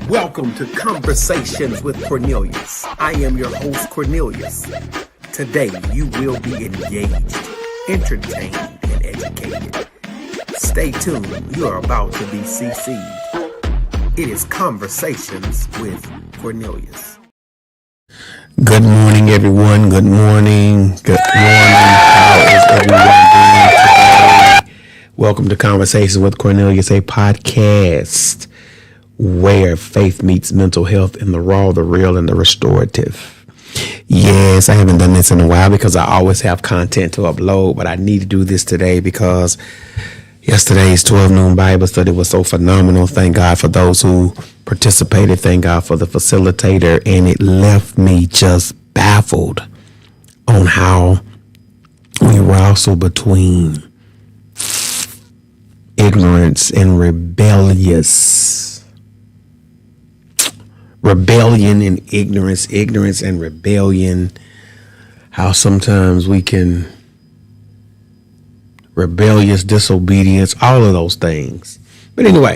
Welcome to Conversations with Cornelius. I am your host, Cornelius. Today, you will be engaged, entertained, and educated. Stay tuned. You are about to be CC'd. It is Conversations with Cornelius. Good morning, everyone. Good morning. Good morning. How is everyone doing today? Welcome to Conversations with Cornelius, a podcast where faith meets mental health in the raw, the real, and the restorative. Yes, I haven't done this in a while because I always have content to upload, but I need to do this today because yesterday's 12 noon Bible study was so phenomenal. Thank God for those who participated. Thank God for the facilitator. And it left me just baffled on how we wrestle between ignorance and rebellion and ignorance and rebellion, how sometimes we can rebellious disobedience, all of those things. But anyway,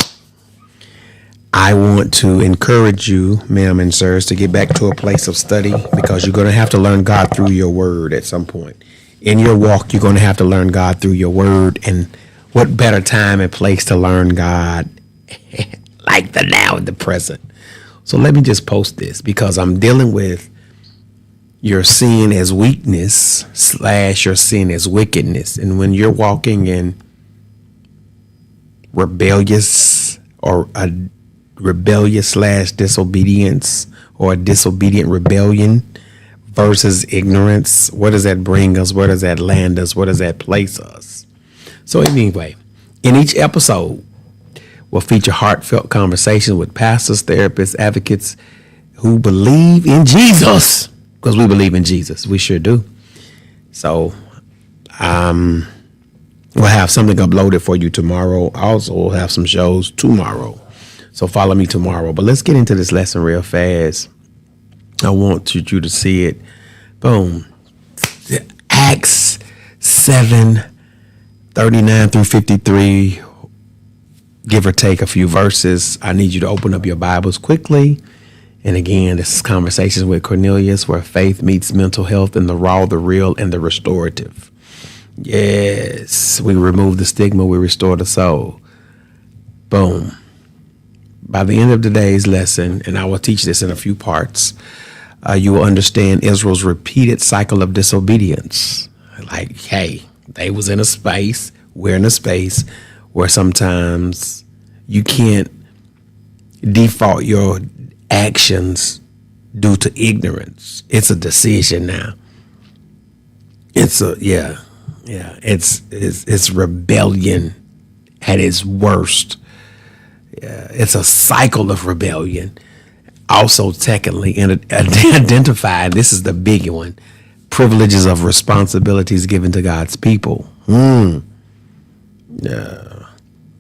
I want to encourage you, ma'am and sirs, to get back to a place of study because you're going to have to learn God through your word at some point. In your walk, you're going to have to learn God through your word. And what better time and place to learn God like the now and the present. So let me just post this because I'm dealing with your sin as weakness / your sin as wickedness. And when you're walking in rebellious / disobedience or a disobedient rebellion versus ignorance, where does that bring us? Where does that land us? Where does that place us? So anyway, in each episode, we'll feature heartfelt conversations with pastors, therapists, advocates who believe in Jesus. Because we believe in Jesus. We sure do. So we'll have something uploaded for you tomorrow. Also, we'll have some shows tomorrow. So follow me tomorrow. But let's get into this lesson real fast. I want you to see it. Boom. Acts 7:39 through 53. Give or take a few verses. I need you to open up your Bibles quickly. And again, this is Conversations with Cornelius, where faith meets mental health in the raw, the real, and the restorative. Yes, we remove the stigma, we restore the soul. Boom. By the end of today's lesson, and I will teach this in a few parts, you will understand Israel's repeated cycle of disobedience. Like, hey, they was in a space, we're in a space where sometimes you can't default your actions due to ignorance. It's a decision now. It's rebellion at its worst. Yeah, it's a cycle of rebellion. Also, technically identified, this is the big one, privileges of responsibilities given to God's people.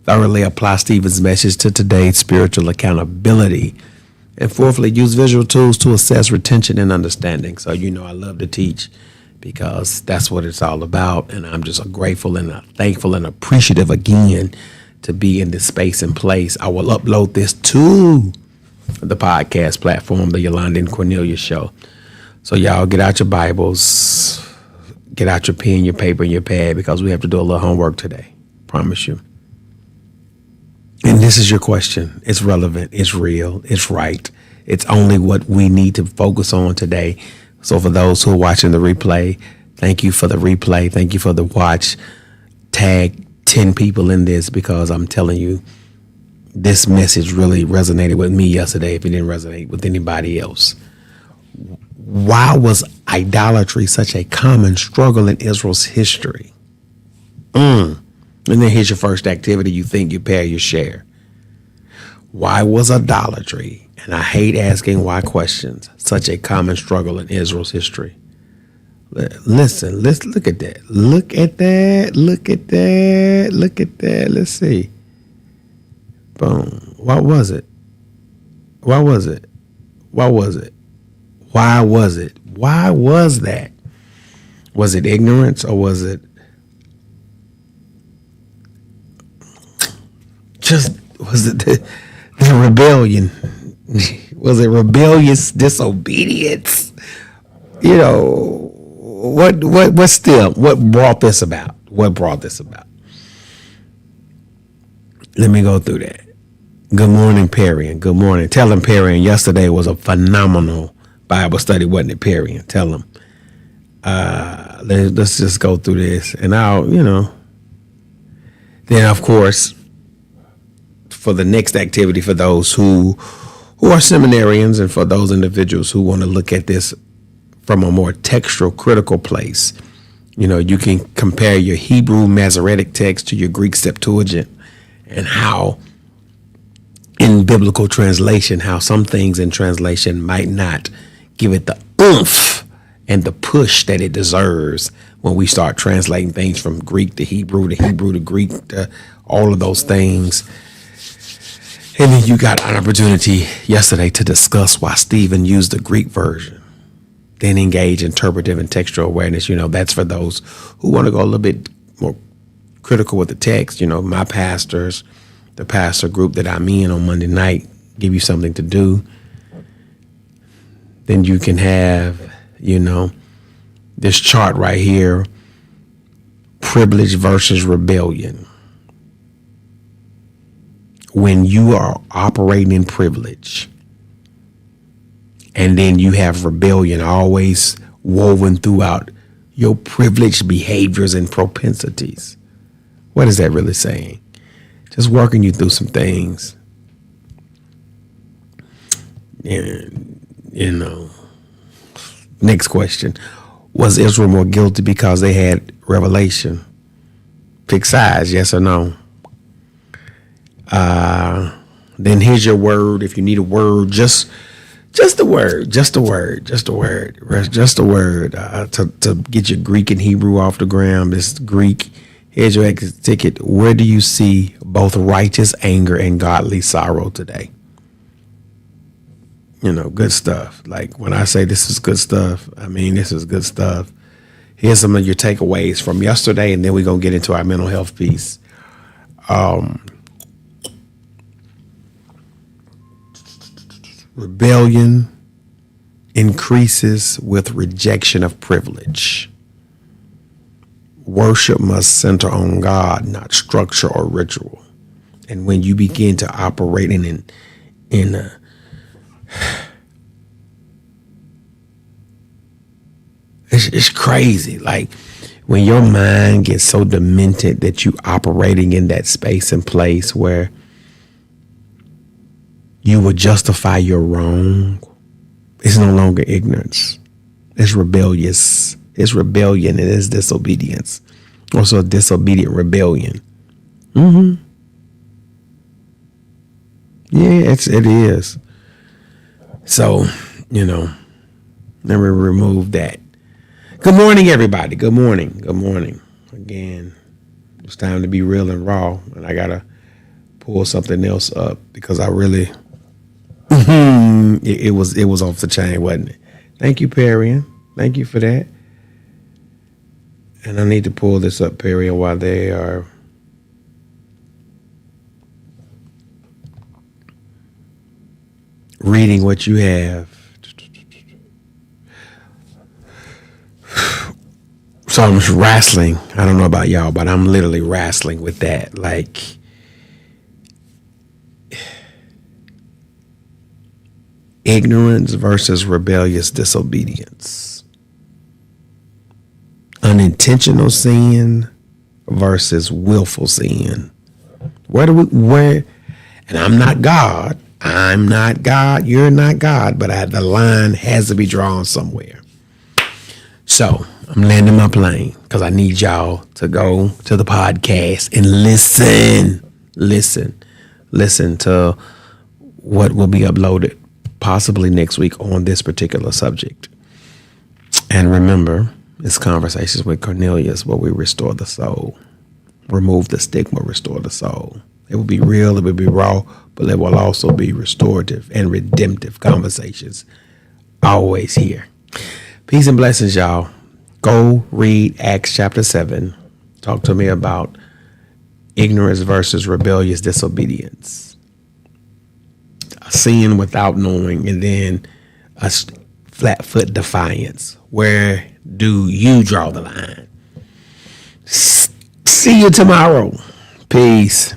Thoroughly apply Stephen's message to today's spiritual accountability. And fourthly, use visual tools to assess retention and understanding. So, I love to teach because that's what it's all about. And I'm just grateful and thankful and appreciative again to be in this space and place. I will upload this to the podcast platform, the Yolanda and Cornelius Show. So y'all get out your Bibles, get out your pen, your paper, and your pad because we have to do a little homework today. Promise you. And this is your question. It's relevant. It's real. It's right. It's only what we need to focus on today. So for those who are watching the replay, thank you for the replay. Thank you for the watch. Tag 10 people in this because I'm telling you, this message really resonated with me yesterday if it didn't resonate with anybody else. Why was idolatry such a common struggle in Israel's history? And then here's your first activity. You think you pay your share. Why was idolatry, and I hate asking why questions, such a common struggle in Israel's history? Listen, let's look at that. Look at that. Let's see. Boom. What was it? Why was that? Was it ignorance or was it the rebellion? Was it rebellious disobedience? You know, what brought this about? What brought this about? Let me go through that. Good morning, Perry, and good morning. Tell him, Perry, and yesterday was a phenomenal Bible study, wasn't it, Perry? And tell him. Let's just go through this, and then of course, for the next activity, for those who are seminarians and for those individuals who want to look at this from a more textual, critical place, you can compare your Hebrew Masoretic text to your Greek Septuagint, and how in biblical translation, how some things in translation might not give it the oomph and the push that it deserves when we start translating things from Greek to Hebrew to Greek to all of those things. And then you got an opportunity yesterday to discuss why Stephen used the Greek version. Then engage interpretive and textual awareness. That's for those who want to go a little bit more critical with the text. My pastors, the pastor group that I'm in on Monday night, give you something to do. Then you can have, this chart right here, privilege versus rebellion. When you are operating in privilege, and then you have rebellion always woven throughout your privileged behaviors and propensities. What is that really saying? Just working you through some things. And, next question. Was Israel more guilty because they had revelation? Pick sides, yes or no. Then here's your word. If you need a word, just a word to get your Greek and Hebrew off the ground. This Greek. Here's your exit ticket. Where do you see both righteous anger and godly sorrow today? Good stuff. Like when I say this is good stuff, I mean this is good stuff. Here's some of your takeaways from yesterday, and then we're going to get into our mental health piece. Rebellion increases with rejection of privilege. Worship must center on God, not structure or ritual. And when you begin to operate in it's crazy. Like when your mind gets so demented that you operating in that space and place where you will justify your wrong. It's no longer ignorance. It's rebellious. It's rebellion. It is disobedience. Also a disobedient rebellion. Yeah, it is. So, let me remove that. Good morning, everybody. Good morning. Good morning. Again, it's time to be real and raw. And I got to pull something else up because I really, it was off the chain, wasn't it? Thank you, Perry. Thank you for that. And I need to pull this up, Perry, while they are reading what you have. So I'm just wrestling. I don't know about y'all, but I'm literally wrestling with that. Like, ignorance versus rebellious disobedience. Unintentional sin versus willful sin. Where, and I'm not God. I'm not God. You're not God. But the line has to be drawn somewhere. So I'm landing my plane because I need y'all to go to the podcast and listen to what will be uploaded possibly next week on this particular subject. And remember, it's Conversations with Cornelius where we restore the soul, remove the stigma, restore the soul. It will be real, it will be raw, but it will also be restorative and redemptive conversations always here. Peace and blessings, y'all. Go read Acts chapter 7. Talk to me about ignorance versus rebellious disobedience. seeing without knowing, and then a flat foot defiance. Where do you draw the line? See you tomorrow. Peace.